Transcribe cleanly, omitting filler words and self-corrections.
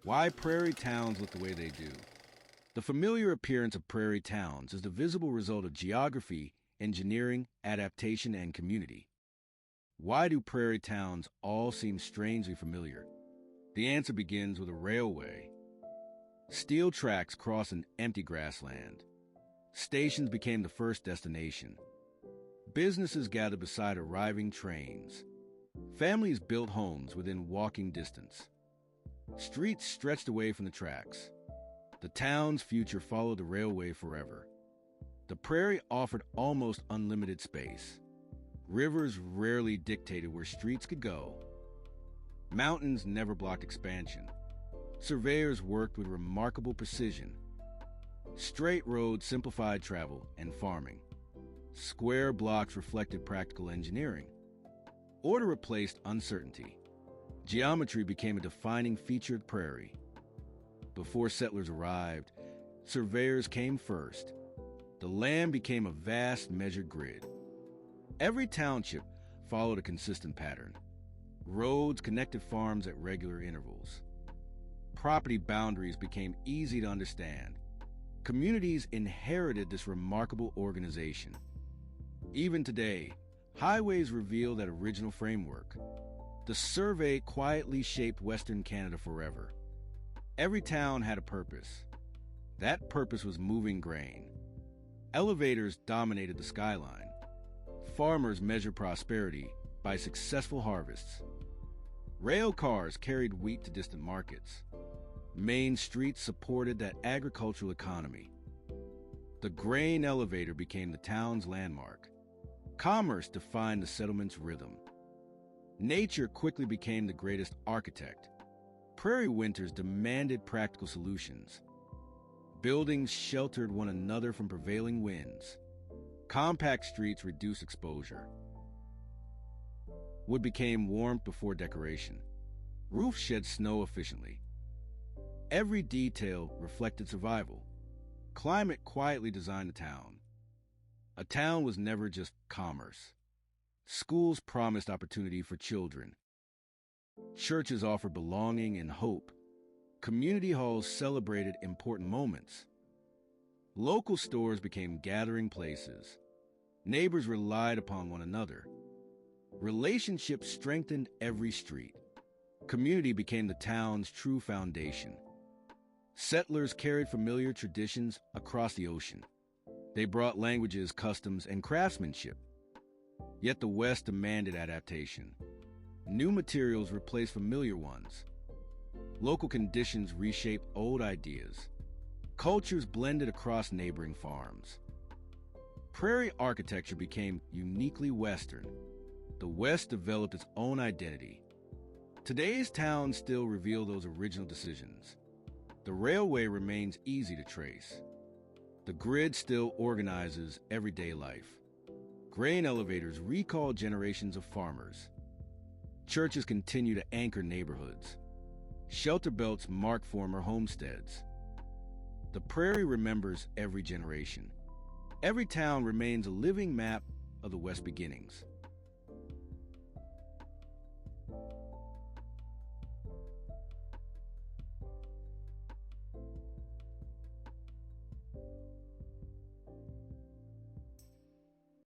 Why prairie towns look the way they do. The familiar appearance of prairie towns is the visible result of geography, engineering, adaptation, and community. Why do prairie towns all seem strangely familiar? The answer begins with a railway. Steel tracks cross an empty grassland. Stations became the first destination. Businesses gathered beside arriving trains. Families built homes within walking distance. Streets stretched away from the tracks. The town's future followed the railway forever. The prairie offered almost unlimited space. Rivers rarely dictated where streets could go. Mountains never blocked expansion. Surveyors worked with remarkable precision. Straight roads simplified travel and farming. Square blocks reflected practical engineering. Order replaced uncertainty. Geometry became a defining feature of prairie. Before settlers arrived, surveyors came first. The land became a vast measured grid. Every township followed a consistent pattern. Roads connected farms at regular intervals. Property boundaries became easy to understand. Communities inherited this remarkable organization. Even today, highways reveal that original framework. The survey quietly shaped Western Canada forever. Every town had a purpose. That purpose was moving grain. Elevators dominated the skyline. Farmers measured prosperity by successful harvests. Rail cars carried wheat to distant markets. Main streets supported that agricultural economy. The grain elevator became the town's landmark. Commerce defined the settlement's rhythm. Nature quickly became the greatest architect. Prairie winters demanded practical solutions. Buildings sheltered one another from prevailing winds. Compact streets reduced exposure. Wood became warmth before decoration. Roofs shed snow efficiently. Every detail reflected survival. Climate quietly designed the town. A town was never just commerce. Schools promised opportunity for children. Churches offered belonging and hope. Community halls celebrated important moments. Local stores became gathering places. Neighbors relied upon one another. Relationships strengthened every street. Community became the town's true foundation. Settlers carried familiar traditions across the ocean. They brought languages, customs, and craftsmanship. Yet the West demanded adaptation. New materials replaced familiar ones. Local conditions reshaped old ideas. Cultures blended across neighboring farms. Prairie architecture became uniquely Western. The West developed its own identity. Today's towns still reveal those original decisions. The railway remains easy to trace. The grid still organizes everyday life. Grain elevators recall generations of farmers. Churches continue to anchor neighborhoods. Shelter belts mark former homesteads. The prairie remembers every generation. Every town remains a living map of the West's beginnings.